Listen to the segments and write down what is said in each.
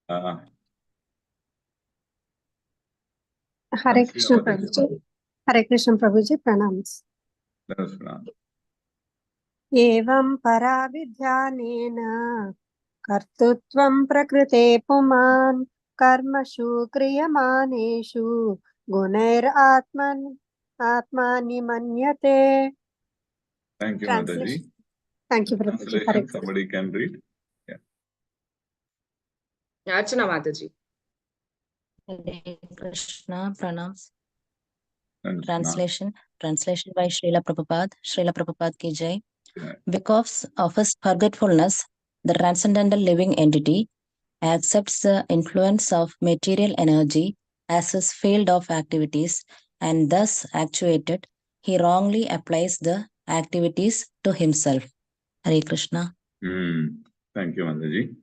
Hare Krishna Prabhuji. Hare Krishna Prabhuji, pranams. Evam paravidyanena kartutvam prakrite puman karmashu kriyamaneshu gunair atmani manyate. Thank you, Mataji. Thank you, Prabhuji. Somebody can read. Yeah. Archana Mataji. Hare Krishna, pranams. Translation by Srila Prabhupada ki jai. Because of his forgetfulness, the transcendental living entity accepts the influence of material energy as his field of activities, and thus actuated, he wrongly applies the activities to himself. Hare Krishna. Thank you, Mataji.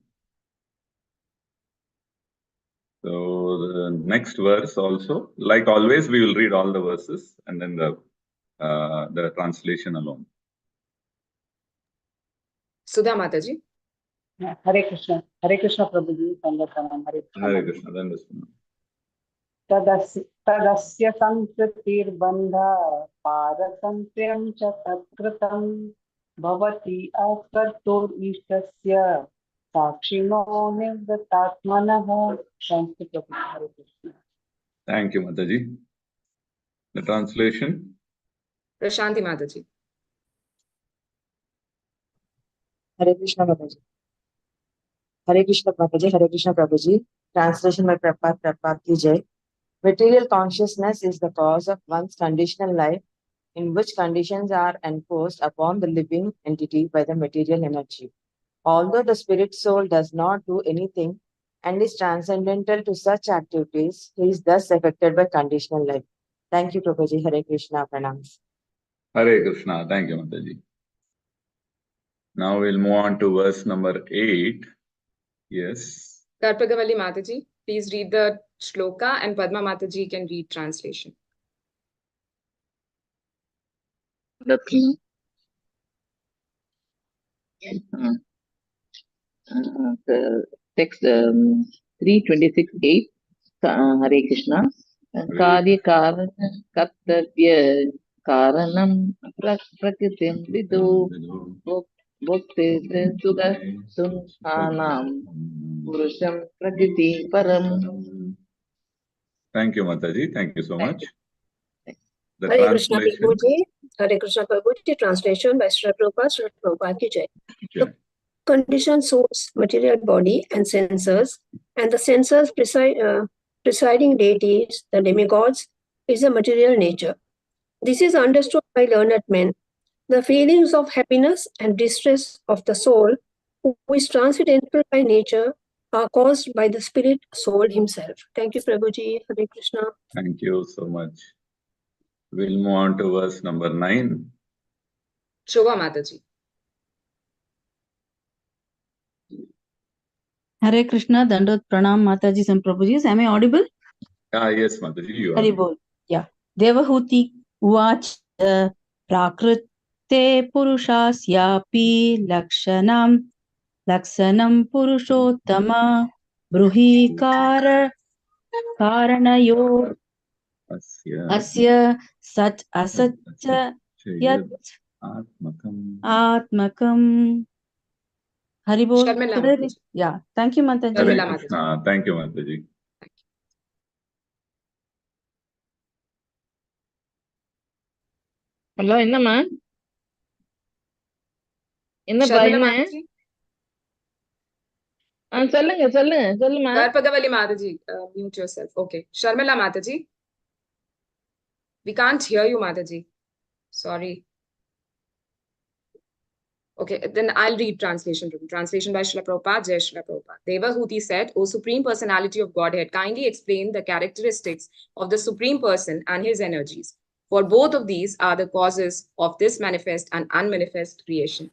So the next verse also, like always, we will read all the verses and then the translation alone. Sudha Mataji. Hare Krishna Prabhuji. Hare Krishna. Then Tadasya sankritir bandha paratantriyam cha tatkritam bhavati akartur ishtasya sakshino nivdatatmanah. Thank you, Mataji. The translation. Prashanti Mataji. Hare Krishna Mataji. Hare Krishna Mataji. Hare Krishna Prabhuji. Translation by Prabhupada ki jai. Material consciousness is the cause of one's conditional life, in which conditions are enforced upon the living entity by the material energy. Although the spirit soul does not do anything and is transcendental to such activities, he is thus affected by conditional life. Thank you, Prabhuji. Hare Krishna. Pranams. Hare Krishna. Thank you, Mataji. Now we'll move on to verse number 8. Yes. Karpagavali Mataji, please read the shloka, and Padma Mataji can read translation. Okay. Text 3.26.8. Hare Krishna. Karya karana kartavya karanam prakritim vidu bhakti sugha sunhanam purusham prakriti param. Thank you, Mataji. Thank you so much. The Hare Krishna translation. Prabhuji. Hare Krishna Prabhuji. Translation by Srila Prabhupada ki jai. The conditioned soul's material body and sensors, and the sensors presiding deities, the demigods, is a material nature. This is understood by learned men. The feelings of happiness and distress of the soul, who is transcendental by nature, are caused by the spirit soul himself. Thank you, Prabhuji. Hare Krishna. Thank you so much. We'll move on to verse number 9. Shobha Mataji. Hare Krishna, Dandot Pranam Mataji and Prabhuji. Am I audible? Yes, Mataji, you are. Haribol. Yeah. Devahuti Vach Prakrite Purushasyapi Lakshanam Purushottama Bruhi Karanayo Asya Sat Asatcha Yat Atmakam. Haribol. Yeah. Thank you, Mataji. Hare Krishna. Thank you, Mataji. Hello, என்னம்மா என்னப்பா என்ன சொல்லுமா. Karpagavali Mataji, mute yourself. Okay. Sharmila Mataji. We can't hear you, Mataji. Sorry. Okay, then I'll read translation. Translation by Srila Prabhupada, Jai Srila Prabhupada. Devahuti said, O Supreme Personality of Godhead, kindly explain the characteristics of the Supreme Person and his energies. For both of these are the causes of this manifest and unmanifest creation.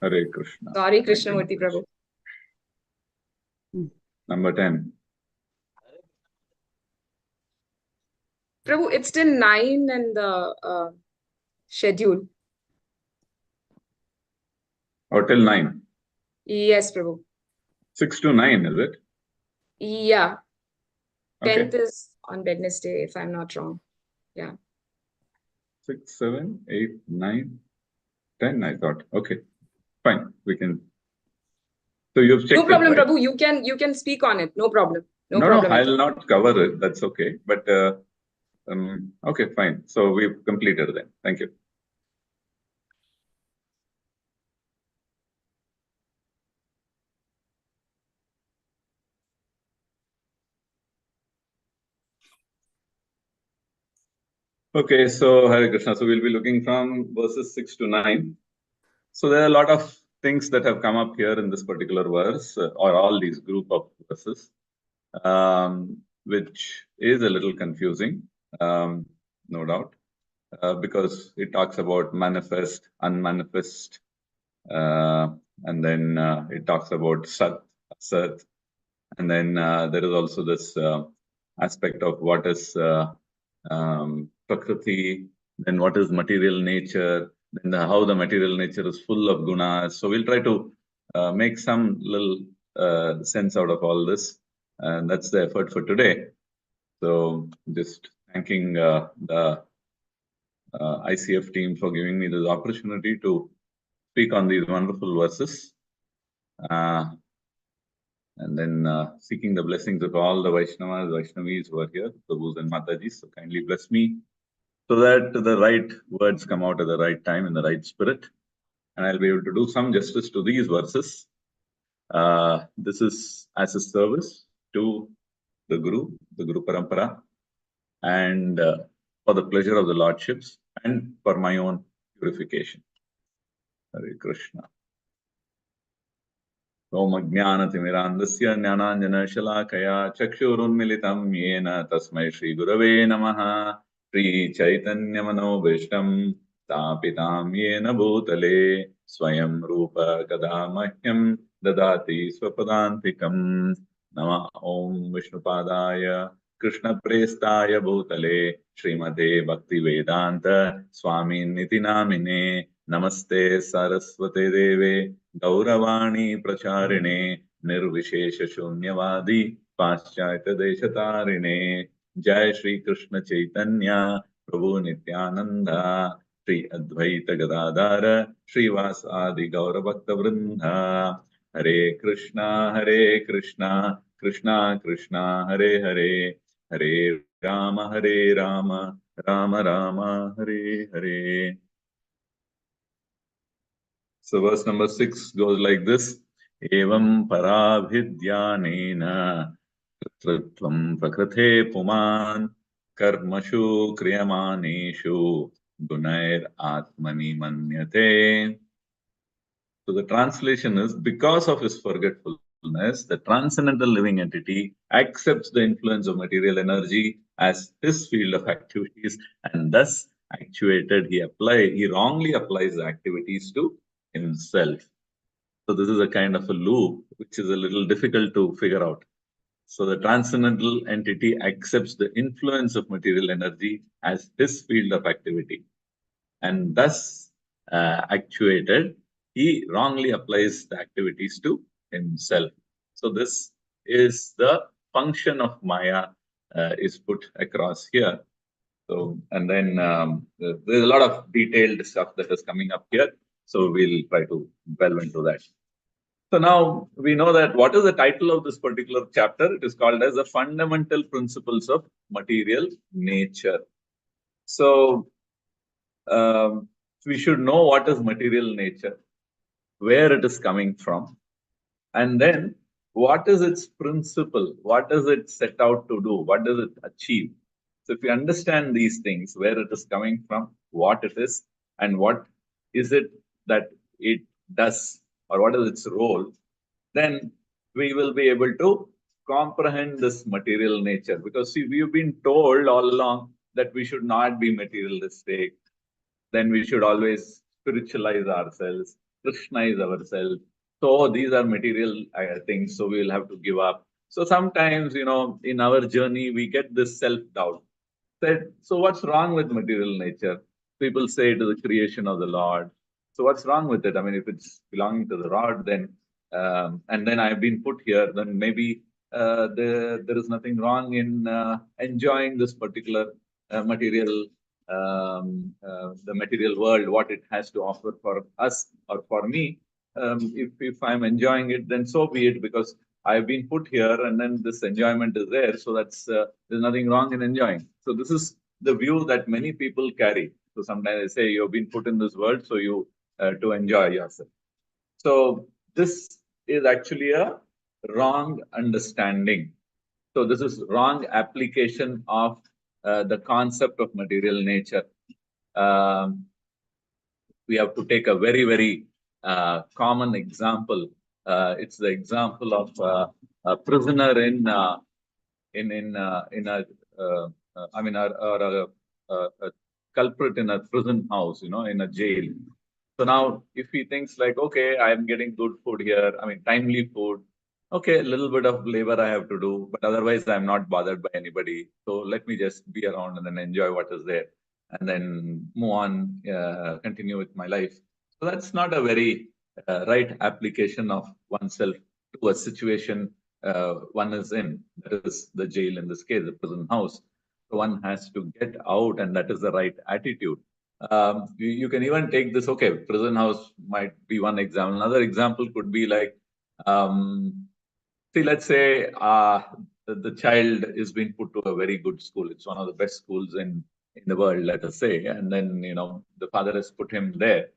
Hare Krishna. Sorry, Krishnamurti Prabhu. Number 10. Prabhu, it's still 9 in the schedule. Or till 9? Yes, Prabhu. 6 to 9, is it? Yeah. Okay. 10th is on Wednesday, if I'm not wrong. Yeah. 6, 7, 8, 9, 10, I thought. Okay. Fine. We can. So you've checked No problem, it, right? Prabhu. You can speak on it. No problem. No No, problem. I'll not cover it. That's okay. But okay, fine. So we've completed then. Thank you. Okay, so Hare Krishna. So we'll be looking from verses 6 to 9. So there are a lot of things that have come up here in this particular verse, or all these group of verses, which is a little confusing, no doubt, because it talks about manifest, unmanifest, and then it talks about Sat, Asat, and then there is also this aspect of what is Prakriti, then what is material nature, then how the material nature is full of gunas. So we'll try to make some little sense out of all this. And that's the effort for today. So just thanking the ICF team for giving me this opportunity to speak on these wonderful verses. And then seeking the blessings of all the Vaishnavas, Vaishnavis who are here, Prabhus and Matajis. So kindly bless me so that the right words come out at the right time in the right spirit. And I'll be able to do some justice to these verses. This is as a service to the Guru Parampara, and for the pleasure of the Lordships and for my own purification. Hare Krishna. Omajnanatimirandasya jnananjanashalakaya chakshurunmilitam yena tasmai Shri Gurave Namaha Shri Chaitanya Manobhishtam Stapitam yena bhutale Swayam Rupa Kadamahyam Dadati Swapadantikam Nama Om Vishnupadaya Krishna Prestaya Bhutale Srimate Bhakti Vedanta Swami Niti Namine Namaste Saraswate Deve Gauravani Pracharine Nirvishesha Shunyavadi Paschatya Deshatarine Jai Shri Krishna Chaitanya Prabhu Nityananda Shri Advaita Gadadara Shri Vasadi Gauravakta Vrinda Hare Krishna Krishna Krishna Hare Hare Hare Rama Rama Rama Hare Hare. So verse number 6 goes like this. Evam parabhidyanena kritvam prakrithe puman karmashu kriyamaneshu gunair atmani manyate. So the translation is, because of his forgetfulness, the transcendental living entity accepts the influence of material energy as his field of activities, and thus actuated, he wrongly applies the activities to himself. So this is a kind of a loop which is a little difficult to figure out. So the transcendental entity accepts the influence of material energy as his field of activity, and thus actuated, he wrongly applies the activities to himself. So this is the function of Maya is put across here. So, and then there's a lot of detailed stuff that is coming up here. So we'll try to delve into that. So now we know that what is the title of this particular chapter? It is called as the Fundamental Principles of Material Nature. So we should know what is material nature, where it is coming from, and then what is its principle, what does it set out to do, what does it achieve. So if you understand these things, where it is coming from, what it is, and what is it that it does, or what is its role, then we will be able to comprehend this material nature. Because see, we've been told all along that we should not be materialistic, then we should always spiritualize ourselves, Krishnaize ourselves. So these are material things, so we'll have to give up. So sometimes, in our journey, we get this self-doubt. So what's wrong with material nature? People say it is the creation of the Lord. So what's wrong with it? I mean, if it's belonging to the Lord, then and then I've been put here, then maybe there is nothing wrong in enjoying this particular material, the material world, what it has to offer for us or for me. If I'm enjoying it, then so be it, because I've been put here and then this enjoyment is there. So that's there's nothing wrong in enjoying. So this is the view that many people carry. So sometimes they say you've been put in this world, so you to enjoy yourself. So this is actually a wrong understanding. So this is wrong application of the concept of material nature. We have to take a very, very common example. It's the example of a prisoner in a a culprit in a prison house, in a jail. So now, if he thinks like, okay, I'm getting good food here, timely food. Okay, a little bit of labor I have to do, but otherwise I'm not bothered by anybody. So let me just be around and then enjoy what is there, and then move on, continue with my life. So that's not a very right application of oneself to a situation one is in. That is the jail in this case, the prison house. So one has to get out, and that is the right attitude. You can even take this, okay, prison house might be one example. Another example could be like, see, let's say the child is being put to a very good school. It's one of the best schools in the world, let us say. And then, the father has put him there.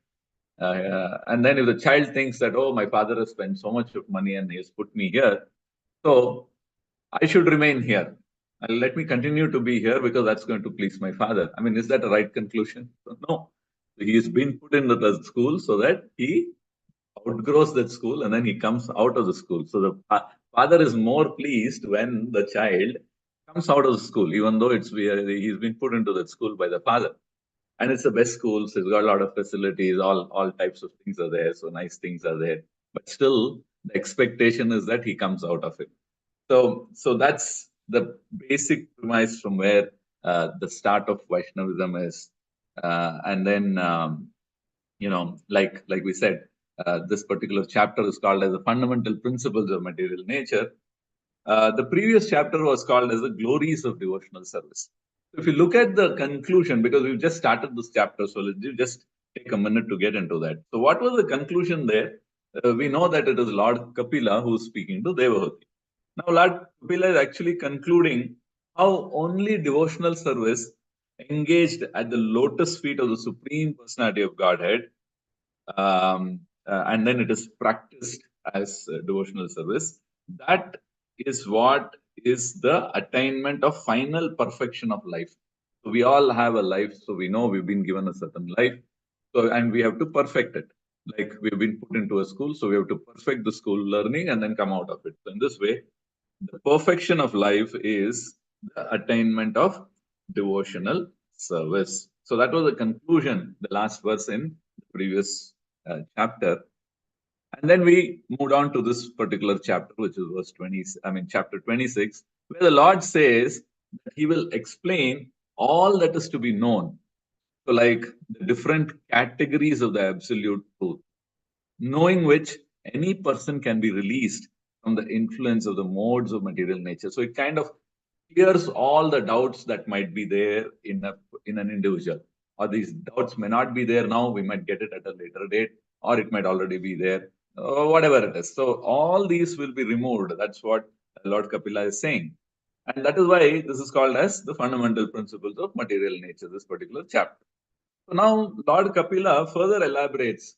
And then if the child thinks that, oh, my father has spent so much of money and he has put me here, so I should remain here. Let me continue to be here because that's going to please my father. Is that a right conclusion? No. He's been put into the school so that he outgrows that school and then he comes out of the school. So the father is more pleased when the child comes out of the school, even though he's been put into that school by the father. And it's the best school, so it's got a lot of facilities, all types of things are there, so nice things are there. But still, the expectation is that he comes out of it. So that's the basic premise from where the start of Vaishnavism is. And then, like we said, this particular chapter is called as the fundamental principles of material nature. The previous chapter was called as the glories of devotional service. So if you look at the conclusion, because we've just started this chapter, so let's just take a minute to get into that. So what was the conclusion there? We know that it is Lord Kapila who is speaking to Devahuti. Now, Lord Kapila is actually concluding how only devotional service engaged at the lotus feet of the Supreme Personality of Godhead, and then it is practiced as devotional service. That is what is the attainment of final perfection of life. So we all have a life, so we know we've been given a certain life, and we have to perfect it. Like we've been put into a school, so we have to perfect the school learning and then come out of it. So in this way, the perfection of life is the attainment of devotional service. So that was the conclusion, the last verse in the previous chapter. And then we moved on to this particular chapter, which is verse 20, chapter 26, where the Lord says that he will explain all that is to be known. So like the different categories of the absolute truth, knowing which any person can be released from the influence of the modes of material nature. So it kind of clears all the doubts that might be there in an individual. Or these doubts may not be there now, we might get it at a later date, or it might already be there, or whatever it is. So all these will be removed. That's what Lord Kapila is saying. And that is why this is called as the fundamental principles of material nature, this particular chapter. So now Lord Kapila further elaborates,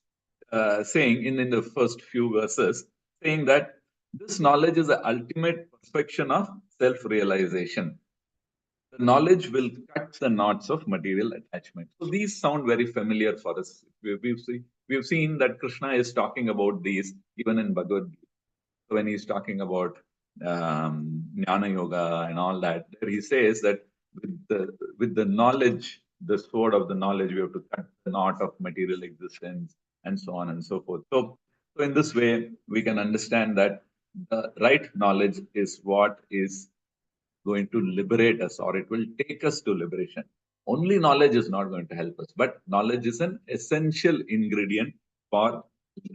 saying in the first few verses, saying that this knowledge is the ultimate perfection of self-realization. The knowledge will cut the knots of material attachment. So these sound very familiar for us. We've seen that Krishna is talking about these even in Bhagavad Gita. So when he's talking about Jnana Yoga and all that, there he says that with the knowledge, the sword of the knowledge, we have to cut the knot of material existence and so on and so forth. So in this way, we can understand that the right knowledge is what is going to liberate us, or it will take us to liberation. Only knowledge is not going to help us, but knowledge is an essential ingredient for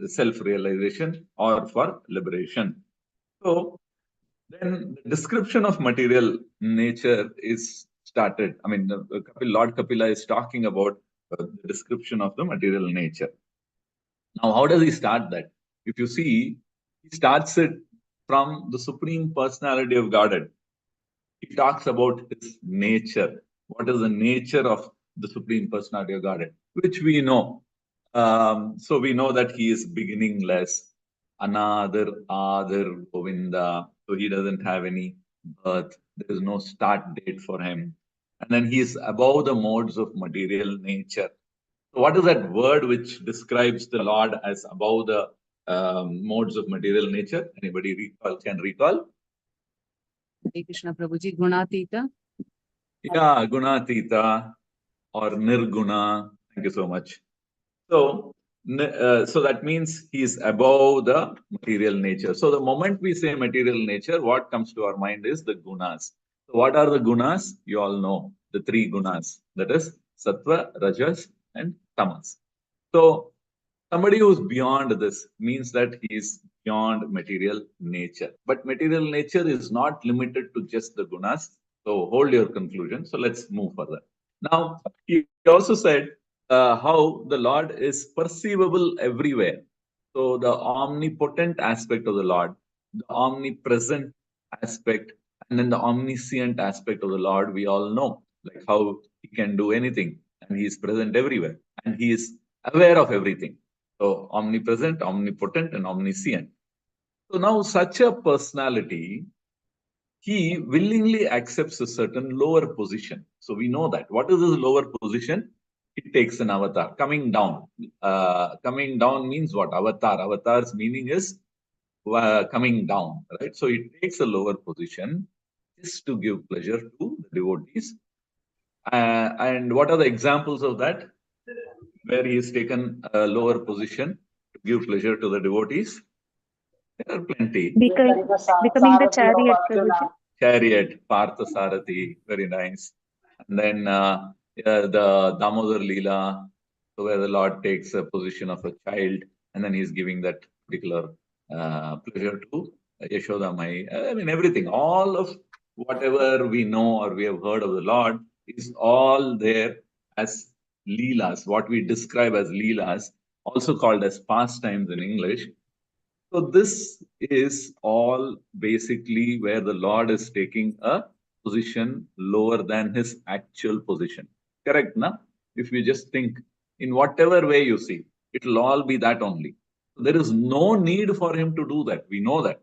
self-realization or for liberation. So then the description of material nature is started. I mean, Lord Kapila is talking about the description of the material nature. Now, how does he start that? If you see, he starts it from the Supreme Personality of Godhead. He talks about his nature. What is the nature of the Supreme Personality of Godhead? Which we know. So we know that he is beginningless. Another Govinda. So he doesn't have any birth. There is no start date for him. And then he is above the modes of material nature. So what is that word which describes the Lord as above the modes of material nature? Anybody can recall? Hare Krishna Prabhuji, Gunatita. Yeah, Gunatita or Nirguna. Thank you so much. So that means he is above the material nature. So the moment we say material nature, what comes to our mind is the gunas. So what are the gunas? You all know the three gunas. That is Sattva, Rajas, and Tamas. So somebody who's beyond this means that he is beyond material nature. But material nature is not limited to just the gunas. So hold your conclusion. So let's move further. Now, he also said how the Lord is perceivable everywhere. So the omnipotent aspect of the Lord, the omnipresent aspect, and then the omniscient aspect of the Lord, we all know, like how he can do anything and he is present everywhere and he is aware of everything. So omnipresent, omnipotent, and omniscient. So now such a personality, he willingly accepts a certain lower position. So we know that. What is this lower position? It takes an avatar. Coming down. Coming down means what? Avatar. Avatar's meaning is coming down, right? So it takes a lower position just to give pleasure to the devotees. And what are the examples of that? Where he has taken a lower position to give pleasure to the devotees? There are plenty. Becoming the chariot, Prabhuji. Chariot, Partha Sarathi, very nice. And then the Damodar Leela, so where the Lord takes a position of a child and then he's giving that particular pleasure to Yashoda Mai. I mean, everything, all of whatever we know or we have heard of the Lord is all there as Leelas, what we describe as Leelas, also called as pastimes in English. So this is all basically where the Lord is taking a position lower than his actual position. Correct, na? If you just think in whatever way you see, it will all be that only. So there is no need for him to do that. We know that.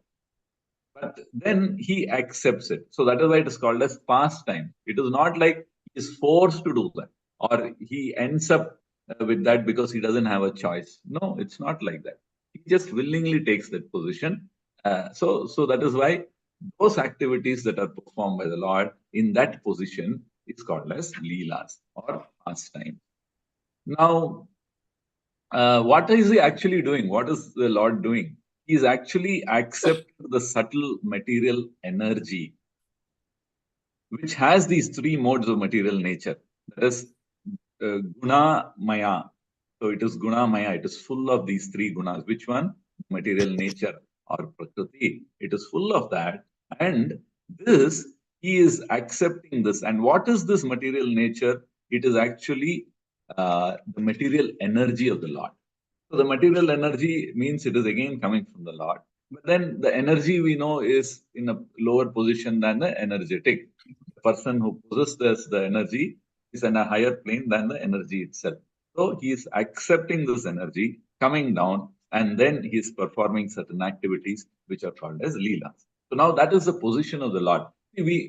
But then he accepts it. So that is why it is called as pastime. It is not like he is forced to do that or he ends up with that because he doesn't have a choice. No, it's not like that. He just willingly takes that position. So that is why those activities that are performed by the Lord in that position is called as leelas or pastime. Now, what is he actually doing? What is the Lord doing? He is actually accepting the subtle material energy, which has these three modes of material nature. That is guna maya. So it is guna maya. It is full of these three gunas. Which one? Material nature or prakriti. It is full of that. And this, he is accepting this. And what is this material nature? It is actually the material energy of the Lord. So the material energy means it is again coming from the Lord. But then the energy we know is in a lower position than the energetic. The person who possesses the energy is in a higher plane than the energy itself. So he is accepting this energy, coming down, and then he is performing certain activities which are called as leelas. So now that is the position of the Lord.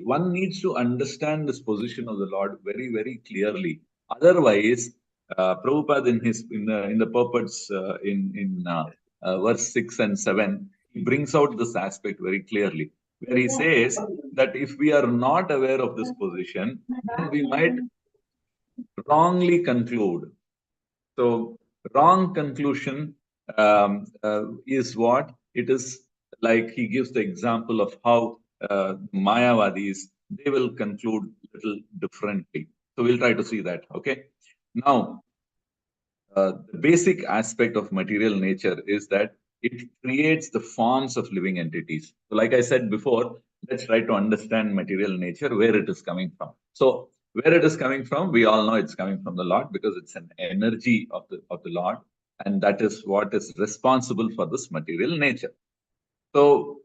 One needs to understand this position of the Lord very, very clearly. Otherwise, Prabhupada in the purports in verse 6 and 7, he brings out this aspect very clearly, where he says that if we are not aware of this position, then we might wrongly conclude. So wrong conclusion is what? It is like he gives the example of how Mayavadis, they will conclude a little differently. So we'll try to see that, okay? Now, the basic aspect of material nature is that it creates the forms of living entities. So like I said before, let's try to understand material nature, where it is coming from. So where it is coming from, we all know it's coming from the Lord, because it's an energy of the Lord, and that is what is responsible for this material nature. So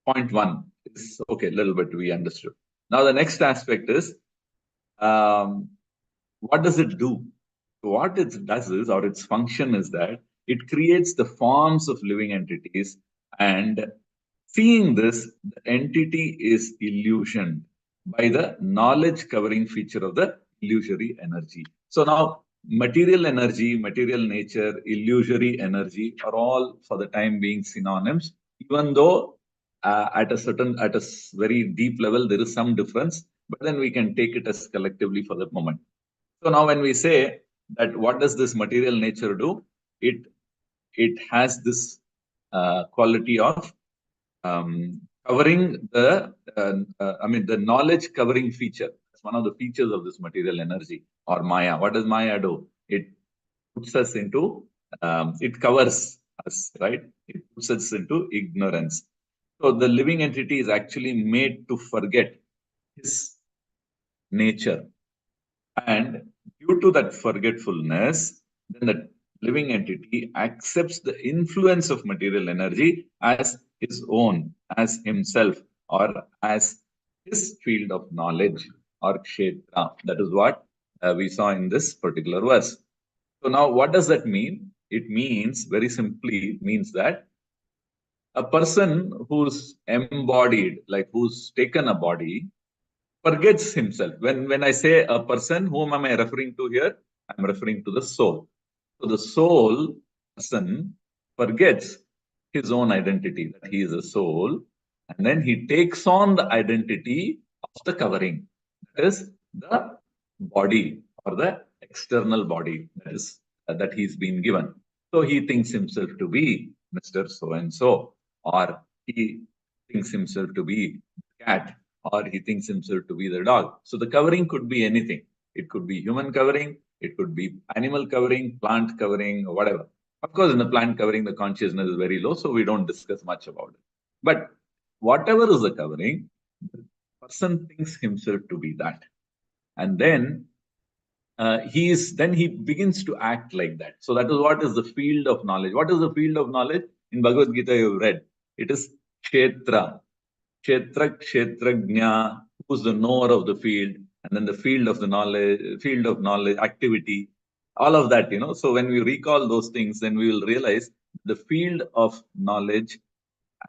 point one is okay, a little bit we understood. Now the next aspect is, what does it do? What it does is, or its function is, that it creates the forms of living entities, and seeing this, the entity is illusioned by the knowledge covering feature of the illusory energy. So now material energy, material nature, illusory energy are all for the time being synonyms, even though at a very deep level there is some difference, but then we can take it as collectively for the moment. So now when we say that what does this material nature do, it has this quality of covering the the knowledge covering feature. That's one of the features of this material energy, or Maya. What does Maya do? It puts us into, it covers us, right? It puts us into ignorance. So the living entity is actually made to forget his nature. And due to that forgetfulness, then the living entity accepts the influence of material energy as his own, as himself, or as his field of knowledge, or kshetra. That is what we saw in this particular verse. So now what does that mean? It means, very simply, means that a person who's embodied, like who's taken a body, forgets himself. When I say a person, whom am I referring to here? I'm referring to the soul. So the soul person forgets his own identity, that he is a soul, and then he takes on the identity of the covering, that is the body, or the external body, that is that he's been given. So he thinks himself to be Mr. So and so, or he thinks himself to be cat, or he thinks himself to be the dog. So the covering could be anything. It could be human covering, it could be animal covering, plant covering, or whatever. Of course, in the plant covering, the consciousness is very low, so we don't discuss much about it. But whatever is the covering, the person thinks himself to be that. And then he begins to act like that. So that is what is the field of knowledge. What is the field of knowledge? In Bhagavad Gita, you have read. It is kshetra. Kshetra, kshetrajna, who's the knower of the field, and then the field of knowledge, activity, all of that, So when we recall those things, then we will realize the field of knowledge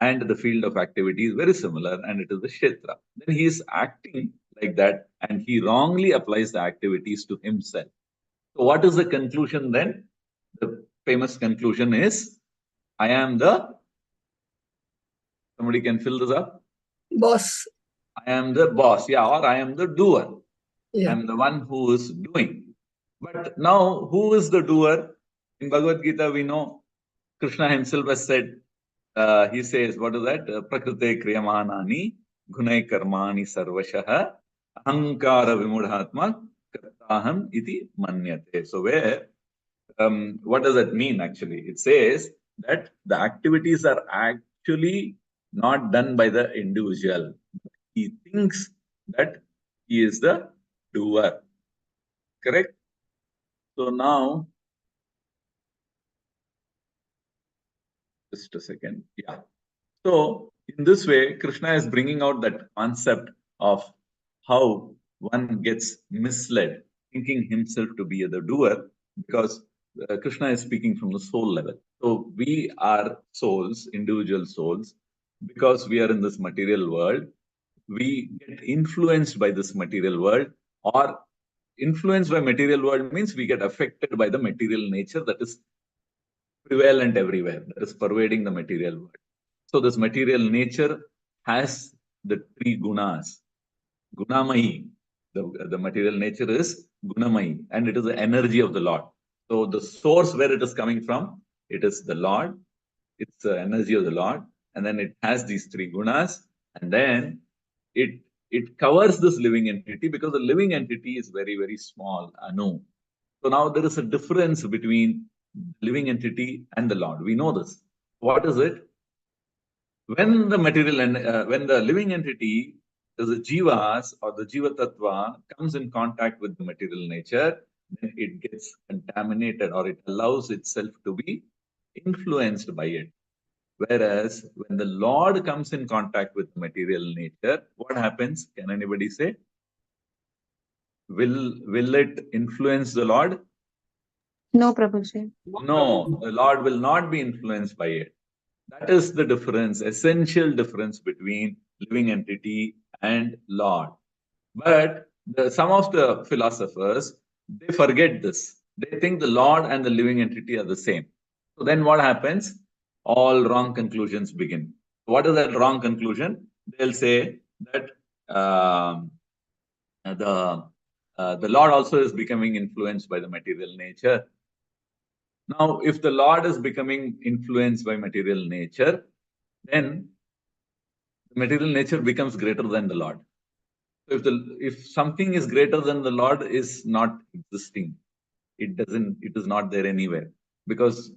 and the field of activity is very similar, and it is the kshetra. Then he is acting like that, and he wrongly applies the activities to himself. So what is the conclusion then? The famous conclusion is, I am somebody can fill this up? Boss. I am the boss, or I am the doer. Yeah. I am the one who is doing. But now, who is the doer? In Bhagavad Gita, we know Krishna himself has said, he says, what is that? Prakrite kriyamanani gunai karmani sarvashaha ahankara vimudhatma kartaham iti manyate. So where, what does that mean actually? It says that the activities are actually not done by the individual. He thinks that he is the doer. Correct? So now, just a second. Yeah. So in this way, Krishna is bringing out that concept of how one gets misled, thinking himself to be the doer, because Krishna is speaking from the soul level. So we are souls, individual souls, because we are in this material world. We get influenced by this material world, or influenced by material world means we get affected by the material nature that is prevalent everywhere, that is pervading the material world. So this material nature has the three gunas. Gunamayi, the material nature is Gunamayi, and it is the energy of the Lord. So the source where it is coming from, it is the Lord, it's the energy of the Lord, and then it has these three gunas, and then it covers this living entity, because the living entity is very, very small, Anu. So now there is a difference between living entity and the Lord. We know this. What is it? When the material and when the living entity, the jivas or the jiva tattva comes in contact with the material nature, then it gets contaminated or it allows itself to be influenced by it. Whereas when the Lord comes in contact with material nature, what happens? Can anybody say? Will it influence the Lord? No, Prabhuji. No, the Lord will not be influenced by it. That is the difference, essential difference between living entity and Lord. But some of the philosophers, they forget this. They think the Lord and the living entity are the same. So then what happens? All wrong conclusions begin. What is that wrong conclusion? They'll say that the Lord also is becoming influenced by the material nature. Now, if the Lord is becoming influenced by material nature, then the material nature becomes greater than the Lord. So if something is greater than the Lord is not existing, it is not there anywhere. Because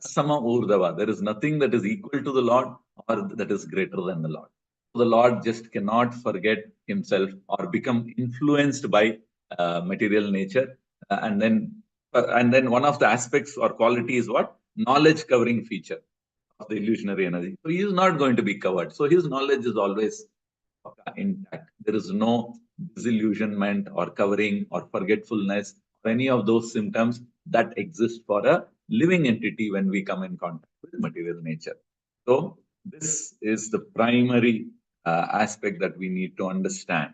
asama urdava, there is nothing that is equal to the Lord or that is greater than the Lord. So the Lord just cannot forget himself or become influenced by material nature. And then one of the aspects or quality is what? Knowledge covering feature of the illusionary energy. So he is not going to be covered. So his knowledge is always intact. There is no disillusionment or covering or forgetfulness or any of those symptoms that exist for a living entity when we come in contact with material nature. So this is the primary aspect that we need to understand.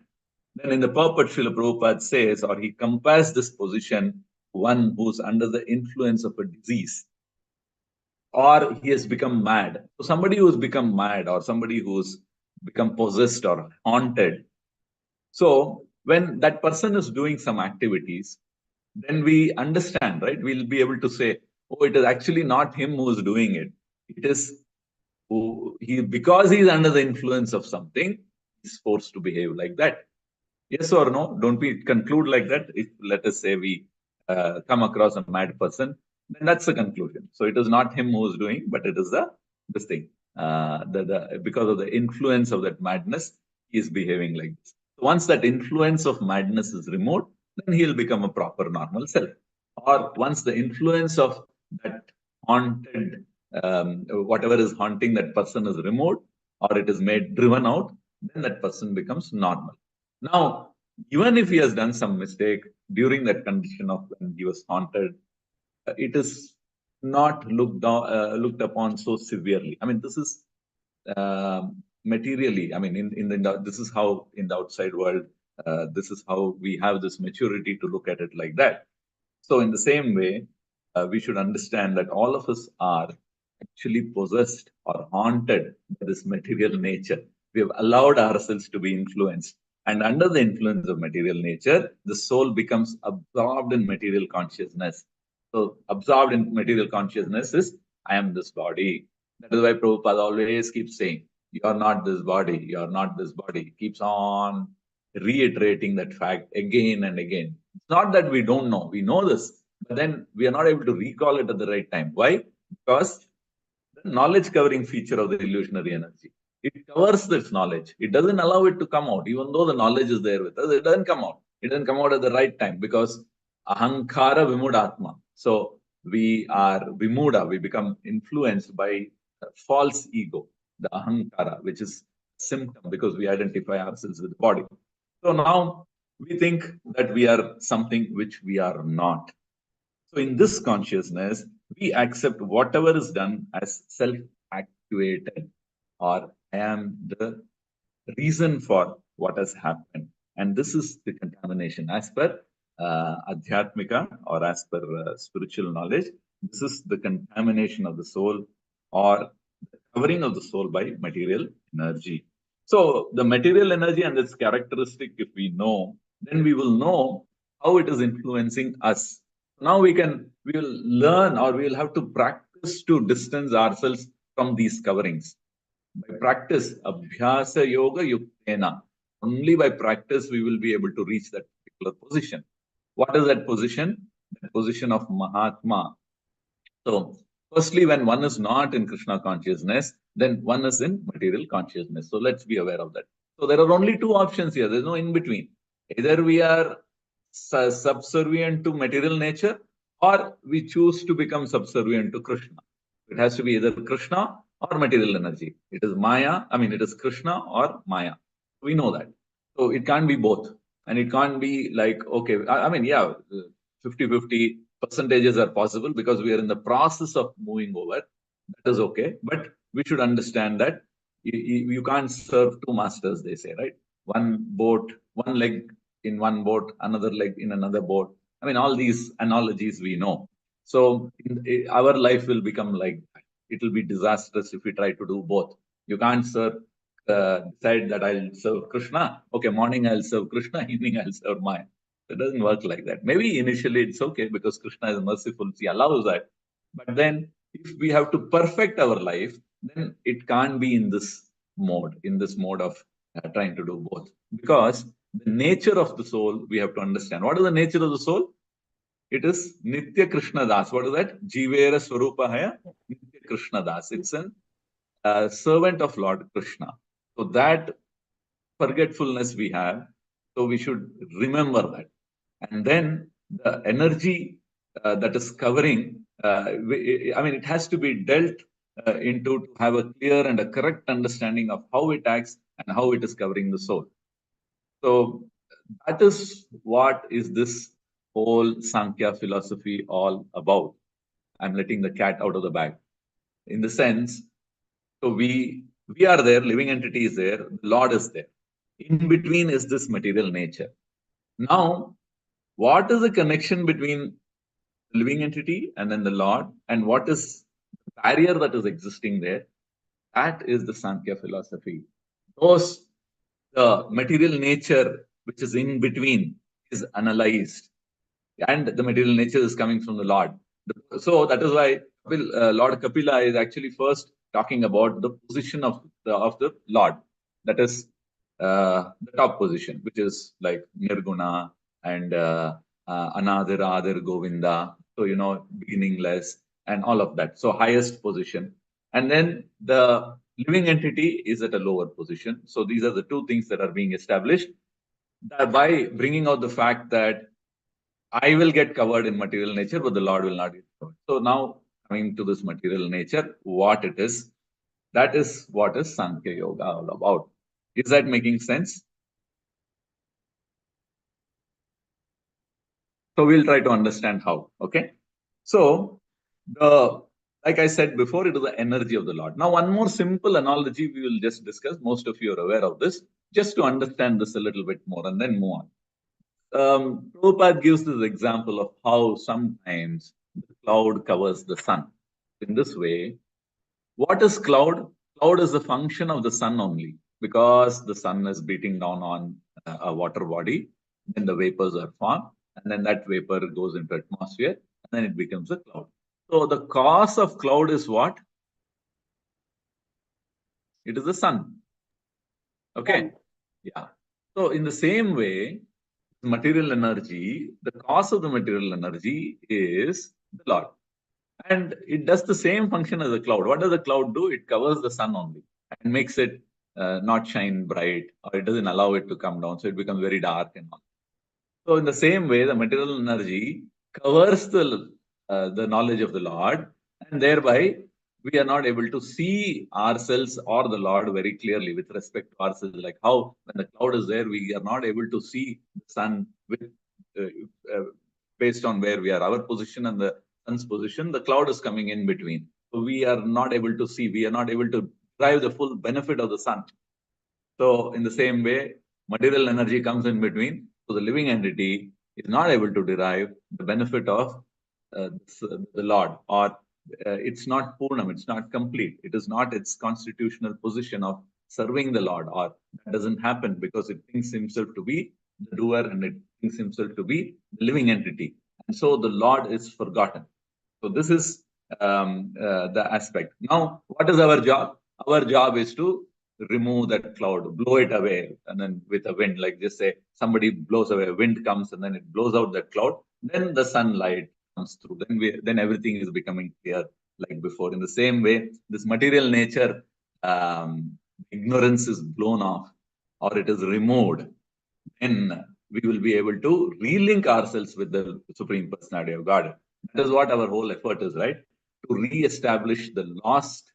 Then in the purport, Srila Prabhupada says, or he compares this position, one who's under the influence of a disease, or he has become mad. So somebody who's become mad or somebody who's become possessed or haunted. So when that person is doing some activities, then we understand, right? We'll be able to say, oh, it is actually not him who's doing it. It is because he's under the influence of something, he's forced to behave like that. Yes or no? Don't we conclude like that? If, let us say, we come across a mad person, then that's the conclusion. So it is not him who is doing, but it is this thing. Because of the influence of that madness, he is behaving like this. So once that influence of madness is removed, then he'll become a proper normal self. Or once the influence of that haunted, whatever is haunting that person is removed, or it is made driven out, then that person becomes normal. Now, even if he has done some mistake during that condition of when he was haunted, it is not looked upon so severely. I mean, this is materially. I mean, this is how in the outside world, this is how we have this maturity to look at it like that. So, in the same way, we should understand that all of us are actually possessed or haunted by this material nature. We have allowed ourselves to be influenced. And under the influence of material nature, the soul becomes absorbed in material consciousness. So, absorbed in material consciousness is, I am this body. That is why Prabhupada always keeps saying, you are not this body, you are not this body. He keeps on reiterating that fact again and again. It's not that we don't know, we know this, but then we are not able to recall it at the right time. Why? Because the knowledge covering feature of the illusionary energy. It covers this knowledge. It doesn't allow it to come out. Even though the knowledge is there with us, it doesn't come out. It doesn't come out at the right time because ahankara vimudatma. So we are vimuda, we become influenced by false ego, the ahankara, which is symptom because we identify ourselves with the body. So now we think that we are something which we are not. So in this consciousness, we accept whatever is done as self-actuated, or I am the reason for what has happened. And this is the contamination. As per Adhyatmika, or as per spiritual knowledge, this is the contamination of the soul or the covering of the soul by material energy. So the material energy and its characteristic, if we know, then we will know how it is influencing us. Now we will learn, or we will have to practice to distance ourselves from these coverings. By practice, abhyasa yoga yuktena. Only by practice we will be able to reach that particular position. What is that position? The position of Mahatma. So, firstly, when one is not in Krishna consciousness, then one is in material consciousness. So, let's be aware of that. So, there are only two options here. There's no in between. Either we are subservient to material nature, or we choose to become subservient to Krishna. It has to be either Krishna or material energy. It is Maya, it is Krishna or Maya. We know that. So it can't be both. And it can't be like, okay, 50-50 percentages are possible because we are in the process of moving over. That is okay. But we should understand that you can't serve two masters, they say, right? One boat, one leg in one boat, another leg in another boat. All these analogies we know. So our life will become like that. It will be disastrous if we try to do both. You can't decide that I'll serve Krishna. Okay, morning I'll serve Krishna, evening I'll serve Maya. It doesn't work like that.Maybe initially it's okay because Krishna is merciful. He allows that. But then if we have to perfect our life, then it can't be in this mode of trying to do both. Because the nature of the soul, we have to understand. What is the nature of the soul? It is Nitya Krishna Das. What is that? Jivera Swarupa Haya Nitya Krishna Das. It's a servant of Lord Krishna. So that forgetfulness we have, so we should remember that. And then the energy that is covering, it has to be dealt into to have a clear and a correct understanding of how it acts and how it is covering the soul. So that is what is this whole Sankhya philosophy all about. I'm letting the cat out of the bag. In the sense, so we are there, living entity is there, the Lord is there. In between is this material nature. Now, what is the connection between living entity and then the Lord, and what is the barrier that is existing there? That is the Sankhya philosophy. The material nature which is in between is analyzed, and the material nature is coming from the Lord. So that is why Lord Kapila is actually first talking about the position of the Lord. That is the top position, which is like Nirguna and Anadira, Adar, Govinda. So, beginningless and all of that. So highest position. And then the living entity is at a lower position. So these are the two things that are being established by bringing out the fact that I will get covered in material nature, but the Lord will not get covered. So now coming to this material nature, what it is, that is what is Sankhya Yoga all about. Is that making sense? So we'll try to understand how, okay? So like I said before, it is the energy of the Lord. Now, one more simple analogy we will just discuss. Most of you are aware of this, just to understand this a little bit more and then move on. Prabhupada gives this example of how sometimes the cloud covers the sun. In this way, what is cloud? Cloud is a function of the sun only, because the sun is beating down on a water body, then the vapors are formed, and then that vapor goes into atmosphere, and then it becomes a cloud. So the cause of cloud is what? It is the sun. Okay? Yeah. So in the same way, material energy, the cause of the material energy is the Lord. And it does the same function as a cloud. What does the cloud do? It covers the sun only and makes it not shine bright, or it doesn't allow it to come down. So it becomes very dark and all. So in the same way, the material energy covers the knowledge of the Lord, and thereby we are not able to see ourselves or the Lord very clearly with respect to ourselves. Like how when the cloud is there, we are not able to see the sun with based on where we are, our position and the sun's position. The cloud is coming in between. So we are not able to see, we are not able to derive the full benefit of the sun. So in the same way, material energy comes in between. So the living entity is not able to derive the benefit of the Lord, or it's not Purnam, it's not complete. It is not its constitutional position of serving the Lord, or that doesn't happen because it thinks himself to be the doer and it thinks himself to be the living entity. And so the Lord is forgotten. So this is the aspect. Now, what is our job? Our job is to remove that cloud, blow it away, and then with a wind, like just say somebody blows away, a wind comes and then it blows out that cloud, then the sunlight comes through. Then everything is becoming clear like before. In the same way, this material nature, ignorance is blown off or it is removed. Then we will be able to relink ourselves with the Supreme Personality of God. That is what our whole effort is, right? To re-establish the lost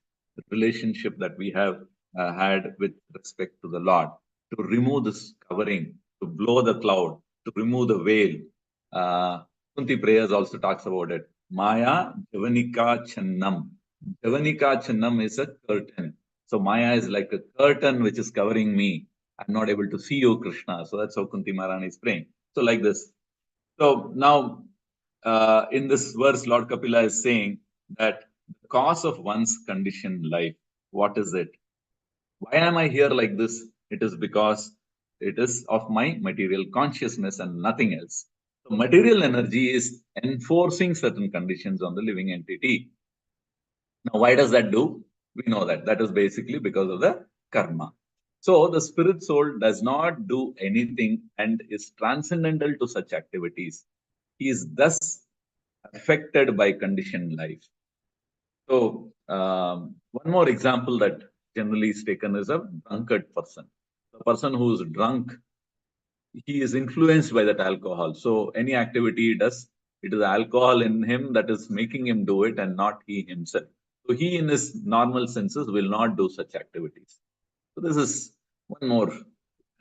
relationship that we have had with respect to the Lord, to remove this covering, to blow the cloud, to remove the veil. Kunti Prayers also talks about it. Maya Javanika Channam. Javanika Channam is a curtain. So Maya is like a curtain which is covering me. I'm not able to see you, Krishna. So that's how Kunti Maharani is praying. So like this. So now, in this verse, Lord Kapila is saying that the cause of one's conditioned life, what is it? Why am I here like this? It is because it is of my material consciousness and nothing else. So material energy is enforcing certain conditions on the living entity. Now, why does that do? We know that. That is basically because of the karma. So the spirit soul does not do anything and is transcendental to such activities. He is thus affected by conditioned life. So one more example that generally is taken is a drunkard person. The person who is drunk, he is influenced by that alcohol. So any activity he does, it is alcohol in him that is making him do it and not he himself. So he in his normal senses will not do such activities. So this is one more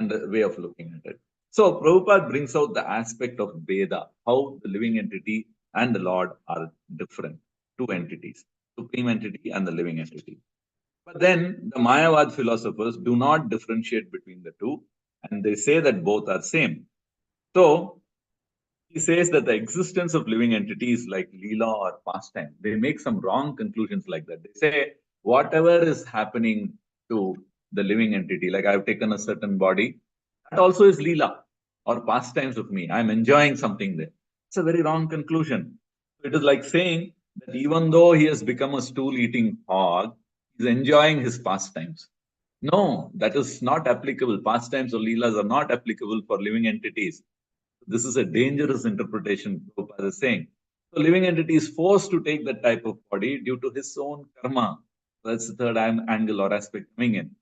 way of looking at it. So Prabhupada brings out the aspect of Veda, how the living entity and the Lord are different, two entities, supreme entity and the living entity. But then the Mayavad philosophers do not differentiate between the two, and they say that both are same. So he says that the existence of living entities like Leela or pastime, they make some wrong conclusions like that. They say whatever is happening to the living entity, like I've taken a certain body, that also is Leela or pastimes of me. I'm enjoying something there. It's a very wrong conclusion. It is like saying that even though he has become a stool-eating hog, he's enjoying his pastimes. No, that is not applicable. Pastimes or Leelas are not applicable for living entities. This is a dangerous interpretation, Prabhupada is saying. So living entity is forced to take that type of body due to his own karma. That's the third angle or aspect coming in.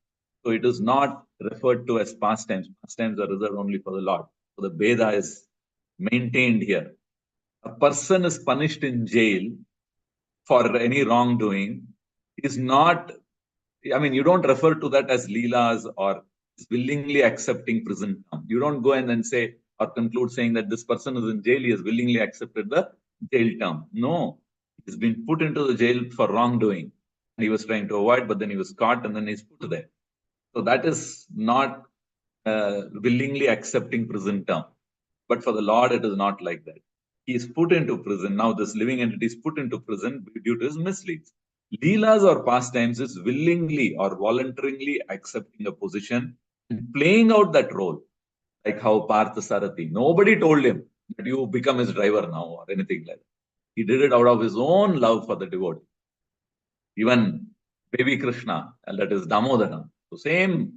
So it is not referred to as pastimes. Pastimes are reserved only for the Lord. So the Veda is maintained here. A person is punished in jail for any wrongdoing is not, I mean, you don't refer to that as Leelas or willingly accepting prison term. You don't go and then say or conclude saying that this person is in jail, he has willingly accepted the jail term. No, he's been put into the jail for wrongdoing. He was trying to avoid, but then he was caught and then he's put there. So that is not willingly accepting prison term. But for the Lord, it is not like that. He is put into prison. Now this living entity is put into prison due to his misdeeds. Leelas or pastimes is willingly or voluntarily accepting a position and playing out that role. Like how Partha Sarathi, nobody told him that you become his driver now or anything like that. He did it out of his own love for the devotee. Even baby Krishna, and that is Damodara. So same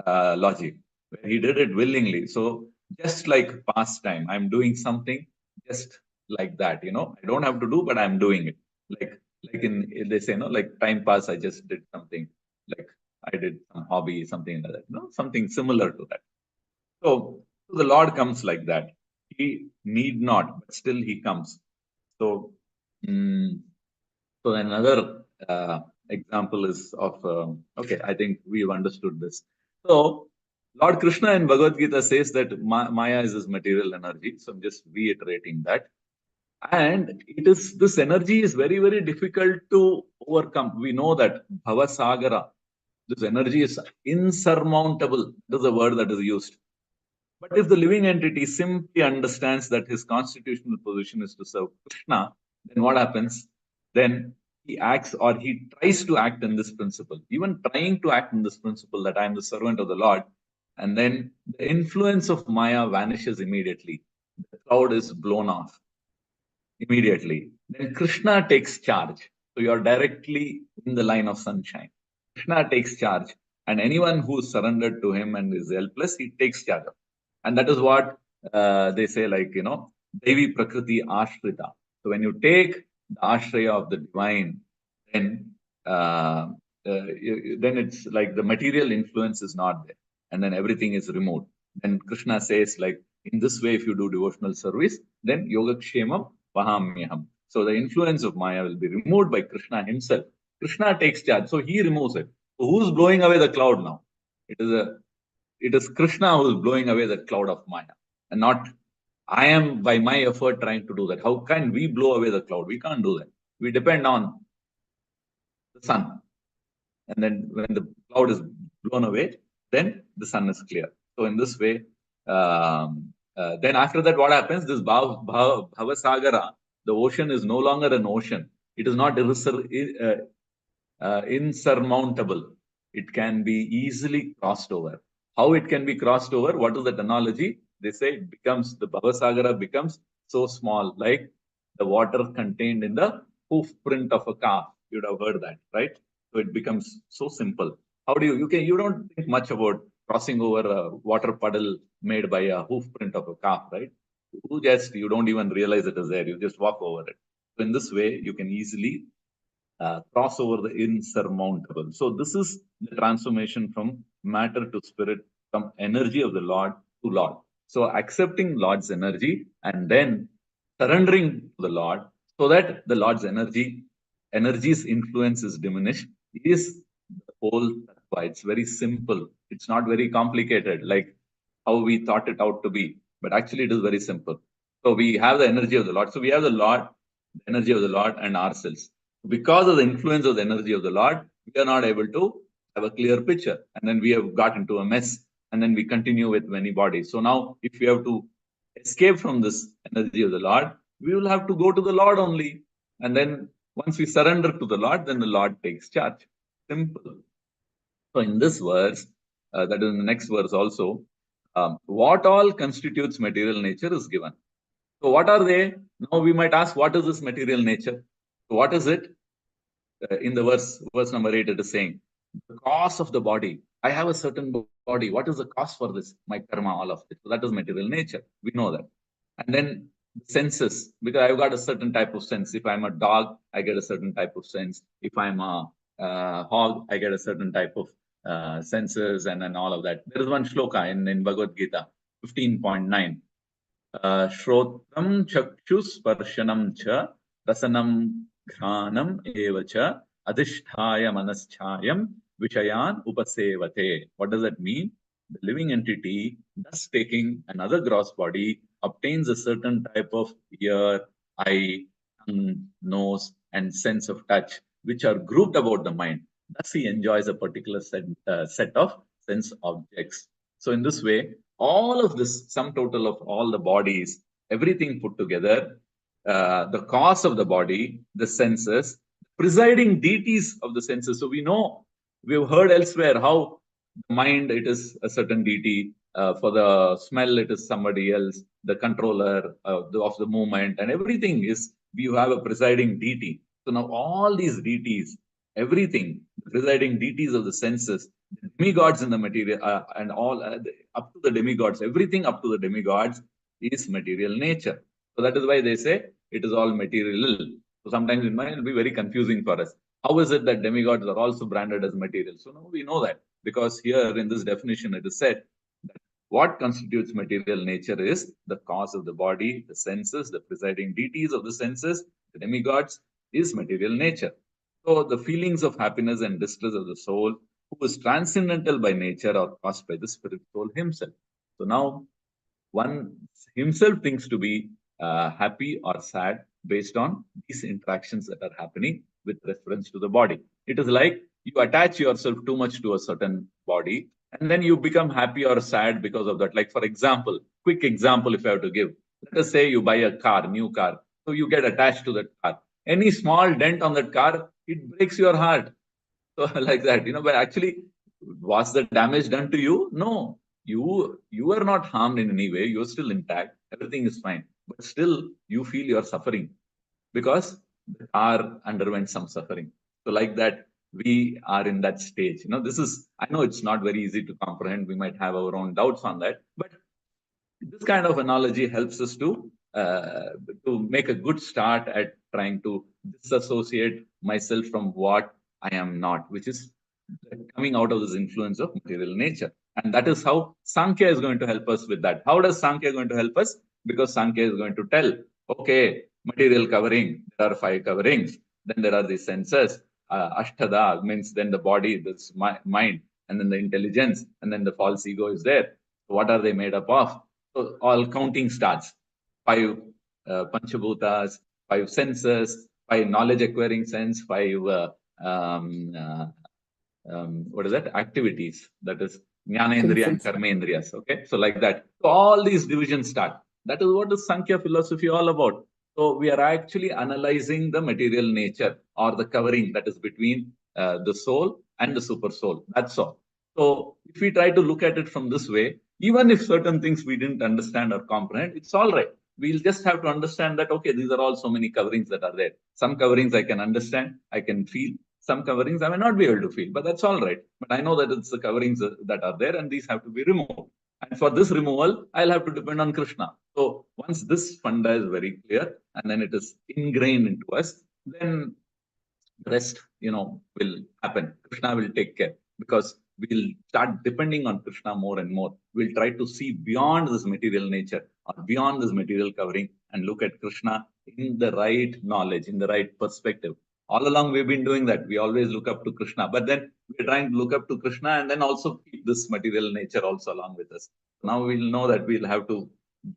logic, where he did it willingly. So just like pastime, I'm doing something just like that, you know. I don't have to do, but I'm doing it. Like in they say, no, like time pass, I just did something. Like I did some hobby, something like that. No, something similar to that. So the Lord comes like that. He need not, but still he comes. So, so another example is of, okay, I think we've understood this. So Lord Krishna in Bhagavad Gita says that Maya is his material energy. So I'm just reiterating that. And it is, this energy is very, very difficult to overcome. We know that Bhava Sagara, this energy is insurmountable. That is the word that is used. But if the living entity simply understands that his constitutional position is to serve Krishna, then what happens? Then he acts or he tries to act in this principle, even trying to act in this principle that I am the servant of the Lord. And then the influence of Maya vanishes immediately. The cloud is blown off immediately. Then Krishna takes charge. So you are directly in the line of sunshine. Krishna takes charge. And anyone who is surrendered to him and is helpless, he takes charge of. And that is what they say, like, Devi Prakriti Ashrita. So when you take the Ashraya of the divine, then then it's like the material influence is not there. And then everything is removed. Then Krishna says, like, in this way, if you do devotional service, then Yogakshemam Vahamyaham. So the influence of Maya will be removed by Krishna himself. Krishna takes charge, so he removes it. So who's blowing away the cloud now? It is Krishna who is blowing away the cloud of Maya, and not I am by my effort trying to do that. How can we blow away the cloud? We can't do that. We depend on the sun. And then when the cloud is blown away, then the sun is clear. So in this way, then after that, what happens? This Bhavasagara, the ocean is no longer an ocean. It is not insurmountable. It can be easily crossed over. How it can be crossed over? What is that analogy? They say it becomes, the Bhavasagara becomes so small, like the water contained in the hoof print of a calf. You'd have heard that, right? So it becomes so simple. How do you don't think much about crossing over a water puddle made by a hoof print of a calf, right? You don't even realize it is there. You just walk over it. So in this way, you can easily cross over the insurmountable. So this is the transformation from matter to spirit, from energy of the Lord to Lord. So accepting Lord's energy and then surrendering to the Lord, so that the Lord's energy's influence is diminished, is the whole tattva. It's very simple. It's not very complicated, like how we thought it out to be. But actually, it is very simple. So we have the energy of the Lord. So we have the Lord, the energy of the Lord, and ourselves. Because of the influence of the energy of the Lord, we are not able to have a clear picture. And then we have got into a mess. And then we continue with many bodies. So now, if we have to escape from this energy of the Lord, we will have to go to the Lord only. And then once we surrender to the Lord, then the Lord takes charge. Simple. So in this verse, that is in the next verse also, what all constitutes material nature is given. So what are they? Now we might ask, what is this material nature? So what is it? In the verse number 8, it is saying, the cause of the body. I have a certain body. What is the cause for this? My karma, all of it. So that is material nature. We know that. And then senses, because I've got a certain type of sense. If I'm a dog, I get a certain type of sense. If I'm a hog, I get a certain type of senses, and then all of that. There is one shloka in Bhagavad Gita, 15.9. Shrotam chakshus parshanam cha rasanam ghranam evacha adhisthaya manaschayam vishayan upasevate. What does that mean? The living entity, thus taking another gross body, obtains a certain type of ear, eye, tongue, nose, and sense of touch, which are grouped about the mind. Thus, he enjoys a particular set of sense objects. So, in this way, all of this, sum total of all the bodies, everything put together, the cause of the body, the senses, presiding deities of the senses. So, we've heard elsewhere how the mind, it is a certain deity. For the smell, it is somebody else, the controller of the movement, and everything is, you have a presiding deity. So now all these deities, everything, the presiding deities of the senses, the demigods in the material, and all up to the demigods, everything up to the demigods is material nature. So that is why they say it is all material. So sometimes it might be very confusing for us. How is it that demigods are also branded as material? So now we know that, because here in this definition it is said that what constitutes material nature is the cause of the body, the senses, the presiding deities of the senses, the demigods, is material nature. So the feelings of happiness and distress of the soul, who is transcendental by nature, are caused by the spirit soul himself. So now one himself thinks to be happy or sad based on these interactions that are happening with reference to the body. It is like you attach yourself too much to a certain body, and then you become happy or sad because of that. Like, for example, quick example, if I have to give, let us say you buy a car, new car. So you get attached to that car. Any small dent on that car, it breaks your heart. So like that, but actually, was the damage done to you? No. You are not harmed in any way. You're still intact. Everything is fine. But still, you feel you're suffering because the car underwent some suffering. So like that, we are in that stage. I know it's not very easy to comprehend. We might have our own doubts on that, but this kind of analogy helps us to make a good start at trying to disassociate myself from what I am not, which is coming out of this influence of material nature. And that is how Sankhya is going to help us with that. How does Sankhya going to help us? Because Sankhya is going to tell, okay, material covering, there are 5 coverings. Then there are the senses. Ashtada means then the body, this mind, and then the intelligence, and then the false ego is there. What are they made up of? So all counting starts. 5 panchabhutas, 5 senses, 5 knowledge acquiring sense, 5 what is that? Activities. That is Jnanendriya and Karmendriyas. Okay. So like that. So all these divisions start. That is what is Sankhya philosophy all about. So we are actually analyzing the material nature or the covering that is between the soul and the super soul. That's all. So if we try to look at it from this way, even if certain things we didn't understand or comprehend, it's all right. We'll just have to understand that, okay, these are all so many coverings that are there. Some coverings I can understand, I can feel. Some coverings I may not be able to feel, but that's all right. But I know that it's the coverings that are there and these have to be removed. And for this removal, I'll have to depend on Krishna. So once this funda is very clear and then it is ingrained into us, then the rest, will happen. Krishna will take care because we'll start depending on Krishna more and more. We'll try to see beyond this material nature or beyond this material covering and look at Krishna in the right knowledge, in the right perspective. All along we've been doing that. We always look up to Krishna, but then we're trying to look up to Krishna and then also keep this material nature also along with us. Now we'll know that we'll have to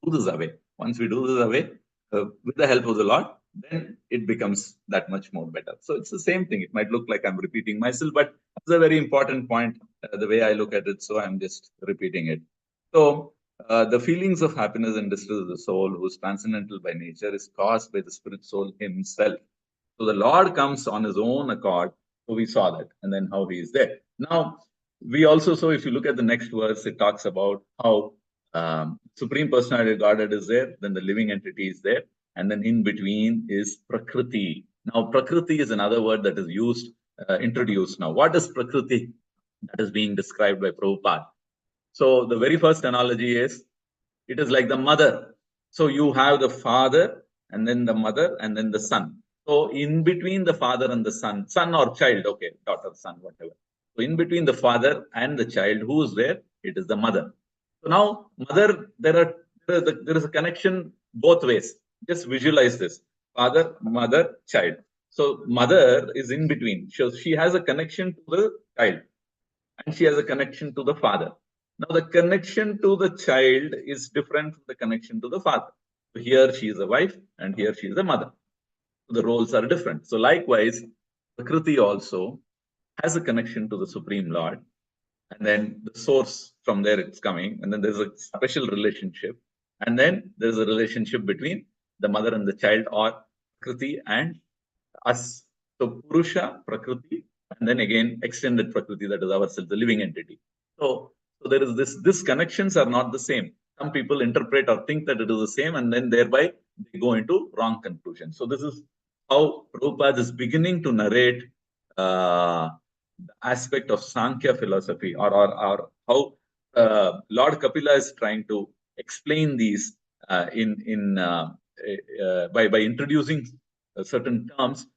do this away. Once we do this away, with the help of the Lord, then it becomes that much more better. So it's the same thing. It might look like I'm repeating myself, but it's a very important point, the way I look at it. So I'm just repeating it. So the feelings of happiness and distress of the soul, who is transcendental by nature, is caused by the spirit soul himself. So the Lord comes on his own accord. So we saw that, and then how he is there. Now, we also saw, if you look at the next verse, it talks about how Supreme Personality of Godhead is there, then the living entity is there, and then in between is Prakriti. Now, Prakriti is another word that is used, introduced now. What is Prakriti? That is being described by Prabhupada. So the very first analogy is, it is like the mother. So you have the father, and then the mother, and then the son. So in between the father and the son or child, okay, daughter, son, whatever. So in between the father and the child, who is there? It is the mother. So now, mother, there is a connection both ways. Just visualize this: father, mother, child. So mother is in between. So she has a connection to the child, and she has a connection to the father. Now, the connection to the child is different from the connection to the father. So here she is a wife, and here she is a mother. The roles are different. So likewise, Prakriti also has a connection to the Supreme Lord, and then the source, from there it's coming, and then there's a special relationship, and then there's a relationship between the mother and the child, or Prakriti and us. So Purusha, Prakriti, and then again extended Prakriti, that is ourselves, the living entity. So there is this connections are not the same. Some people interpret or think that it is the same, and then thereby they go into wrong conclusions. So this is how Prabhupada is beginning to narrate the aspect of Sankhya philosophy, or how Lord Kapila is trying to explain these by introducing certain terms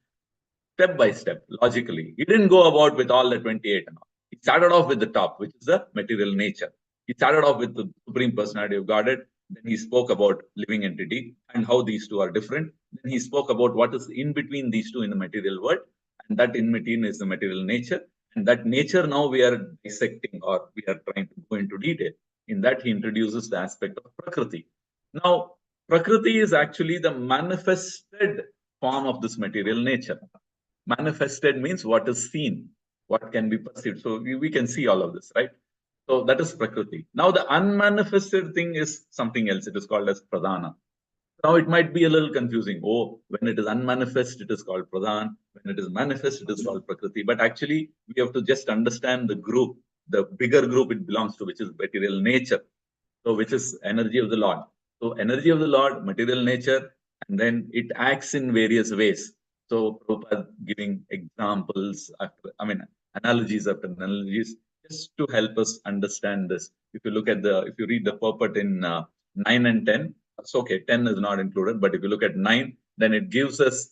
step by step, logically. He didn't go about with all the 28 and all. He started off with the top, which is the material nature. He started off with the Supreme Personality of Godhead. Then he spoke about living entity and how these two are different. Then he spoke about what is in between these two in the material world. And that in between is the material nature. And that nature now we are dissecting, or we are trying to go into detail. In that he introduces the aspect of Prakriti. Now, Prakriti is actually the manifested form of this material nature. Manifested means what is seen, what can be perceived. So we can see all of this, right? So that is Prakriti. Now the unmanifested thing is something else. It is called as Pradhana. Now it might be a little confusing. Oh, when it is unmanifest, it is called Pradhan. When it is manifest, it is called Prakriti. But actually, we have to just understand the group, the bigger group it belongs to, which is material nature. So which is energy of the Lord. So energy of the Lord, material nature, and then it acts in various ways. So Prabhupada giving examples after, analogies after analogies, just to help us understand this. If you look at if you read the purport in 9 and 10, it's okay, 10 is not included, but if you look at 9, then it gives us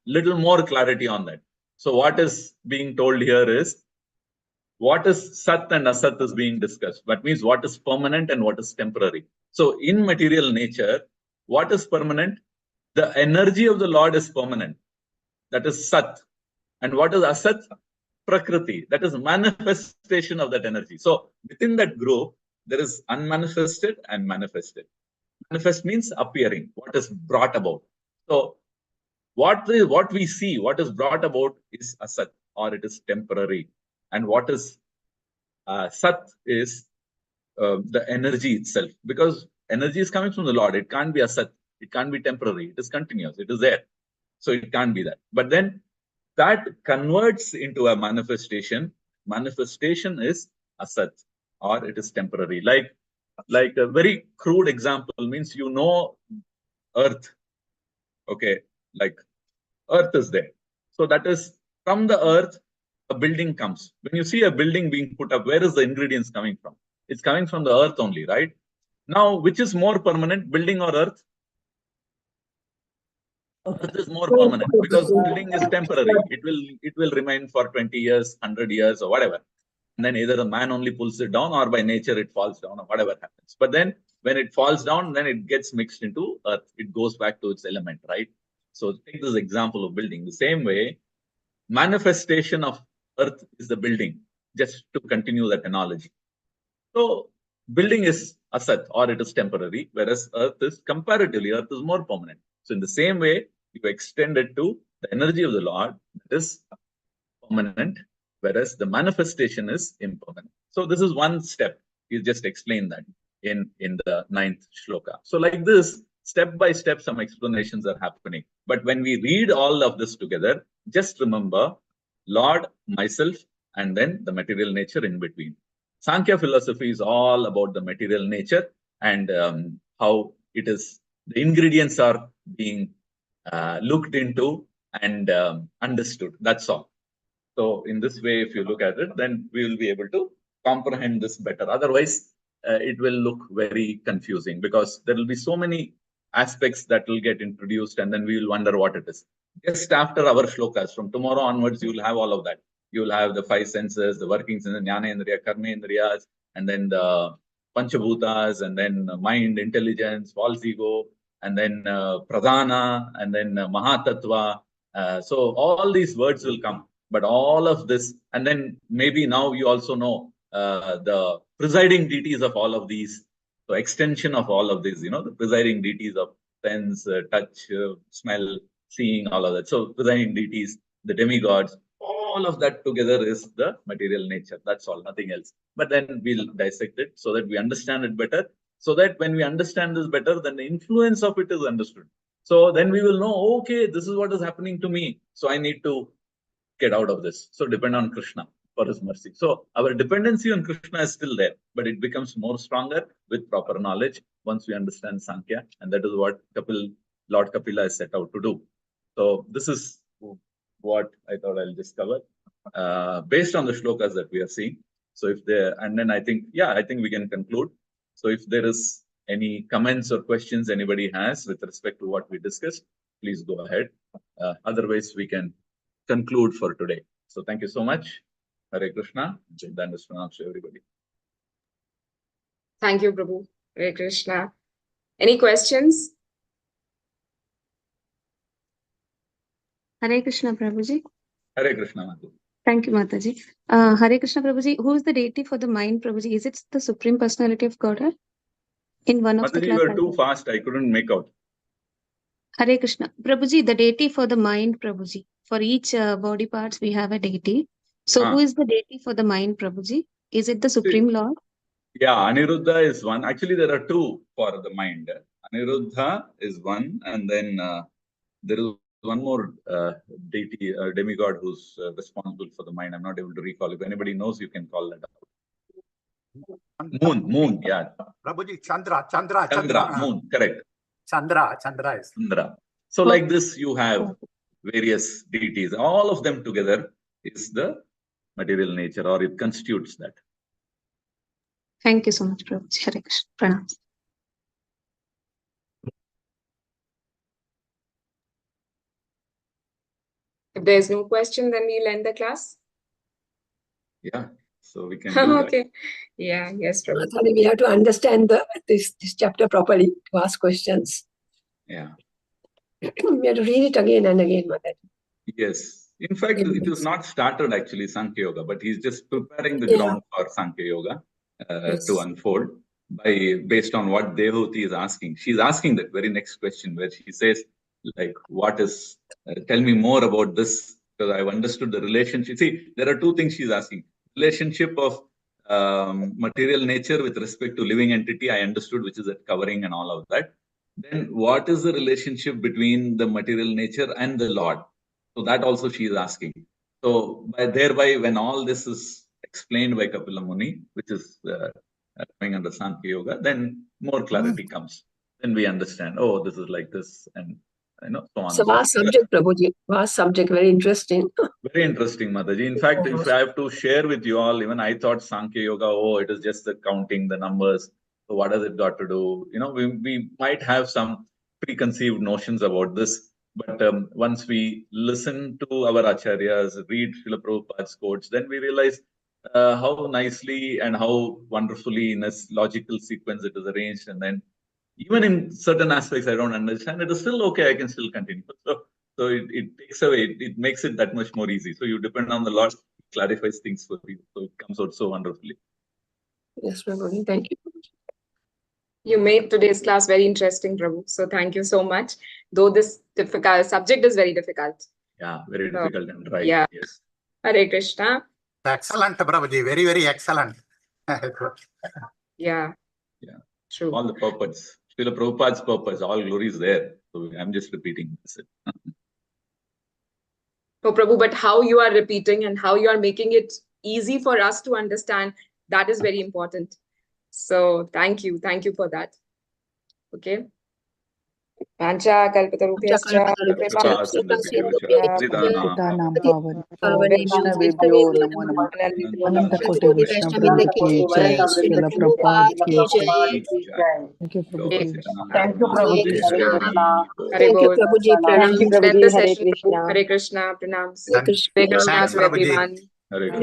little more clarity on that. So what is being told here is, what is Sat and Asat is being discussed. That means what is permanent and what is temporary. So in material nature, what is permanent? The energy of the Lord is permanent. That is Sat. And what is Asat? Prakriti. That is manifestation of that energy. So within that group, there is unmanifested and manifested. Manifest means appearing, what is brought about. So what we see, what is brought about is Asat, or it is temporary. And what is Sat is the energy itself. Because energy is coming from the Lord. It can't be Asat. It can't be temporary. It is continuous. It is there. So it can't be that. But then that converts into a manifestation. Manifestation is Asat, or it is temporary. Like a very crude example means, earth. Okay, like earth is there. So that is from the earth, a building comes. When you see a building being put up, where is the ingredients coming from? It's coming from the earth only, right? Now, which is more permanent, building or earth? Earth is more permanent, because building is temporary. It will remain for 20 years, 100 years, or whatever. And then either the man only pulls it down, or by nature it falls down, or whatever happens. But then when it falls down, then it gets mixed into earth. It goes back to its element, right? So take this example of building. The same way, manifestation of earth is the building, just to continue that analogy. So building is Asat, or it is temporary, whereas earth is more permanent. So in the same way, you extend it to the energy of the Lord, that is permanent, whereas the manifestation is impermanent. So this is one step. You just explain that in the 9th shloka. So like this, step by step, some explanations are happening. But when we read all of this together, just remember Lord, myself, and then the material nature in between. Sankhya philosophy is all about the material nature and how it is, the ingredients are being looked into and understood. That's all. So in this way, if you look at it, then we will be able to comprehend this better. Otherwise, it will look very confusing, because there will be so many aspects that will get introduced, and then we will wonder what it is. Just after our shlokas, from tomorrow onwards, you will have all of that. You will have the 5 senses, the workings in the Jnana Indriya, Karma Indriyas, and then the Panchabhutas, and then mind, intelligence, false ego, and then Pradhana, and then Mahatattva. So all these words will come. But all of this, and then maybe now you also know the presiding deities of all of these. So extension of all of these, the presiding deities of sense, touch, smell, seeing, all of that. So presiding deities, the demigods, all of that together is the material nature. That's all, nothing else. But then we'll dissect it so that we understand it better. So that when we understand this better, then the influence of it is understood. So then we will know, okay, this is what is happening to me. So I need to get out of this. So depend on Krishna for his mercy. So our dependency on Krishna is still there, but it becomes more stronger with proper knowledge once we understand Sankhya. And that is what Lord Kapila is set out to do. So this is what I thought I'll just cover based on the shlokas that we are seeing. So and then I think we can conclude. So if there is any comments or questions anybody has with respect to what we discussed, please go ahead. Otherwise, we can conclude for today. So thank you so much. Hare Krishna. Dandas pranams to everybody. Thank you, Prabhu. Hare Krishna. Any questions? Hare Krishna, Prabhuji. Hare Krishna, Madhu. Thank you, Mataji. Hare Krishna, Prabhuji. Who is the deity for the mind, Prabhuji? Is it the Supreme Personality of Godhead? In one of Mataji, the you were too fast. I couldn't make out. Hare Krishna. Prabhuji, the deity for the mind, Prabhuji. For each body parts, we have a deity. So who is the deity for the mind, Prabhuji? Is it the Supreme Lord? Yeah, Aniruddha is one. Actually, there are 2 for the mind. Aniruddha is one, and then there is one more deity, demigod, who's responsible for the mind. I'm not able to recall. If anybody knows, you can call that out. Moon, yeah. Prabhuji, Chandra, moon, correct. Chandra is. So like this, you have various deities, all of them together is the material nature, or it constitutes that. Thank you so much, Prabhuji. Hare Krishna. Pranam. If there's no question, then we'll end the class. Yeah, so we can do that. Okay. Yeah, yes, Prabhuji. Mataji, we have to understand this chapter properly to ask questions. Yeah. We have to read it again and again, Mataji. Yes. In fact, it was not started actually, Sankhya Yoga, but he's just preparing the ground for Sankhya Yoga to unfold based on what Devahuti is asking. She's asking that very next question where she says, like, what is, tell me more about this, because I've understood the relationship. See, there are two things she's asking. Relationship of material nature with respect to living entity, I understood, which is that covering and all of that. Then what is the relationship between the material nature and the Lord? So that also she is asking. So thereby, when all this is explained by Kapila Muni, which is coming under Sankhya Yoga, then more clarity comes. Then we understand, oh, this is like this, and so on. So vast subject, Prabhuji. Vast subject, very interesting. Very interesting, Mataji. In fact, if I have to share with you all, even I thought Sankhya Yoga, oh, it is just the counting, the numbers. So what has it got to do? We might have some preconceived notions about this. But once we listen to our acharyas, read Srila Prabhupada's quotes, then we realize how nicely and how wonderfully in a logical sequence it is arranged. And then even in certain aspects I don't understand, it is still okay, I can still continue. So it takes away, it makes it that much more easy. So you depend on the Lord, clarifies things for you. So it comes out so wonderfully. Yes, Prabhuji. Thank you. You made today's class very interesting, Prabhu. So thank you so much. Though this subject is very difficult. Yeah, very difficult and right. Yeah. Yes. Hare Krishna. Excellent, Prabhuji. Very, very excellent. Yeah. Yeah. True. All the purpose. Srila Prabhupada's purpose, all glory is there. So I'm just repeating this. Oh, Prabhu, but how you are repeating and how you are making it easy for us to understand, that is very important. So thank you. Thank you for that. Okay. Pancha kalpatarubhyascha Vaishnavebhyo namo namah. Anantakoti Vaishnava ki jai. Srila Prabhupada ki jai. Thank you, Prabhuji. Thank you, Prabhuji. Hare Krishna. Thank you, Prabhuji. Thank you, Pranam. Prabhuji. Hare Krishna. Hare Krishna. Pranams. Hare Krishna. Hare Krishna Thanks, to Prabhuji. everyone. Hare Krishna.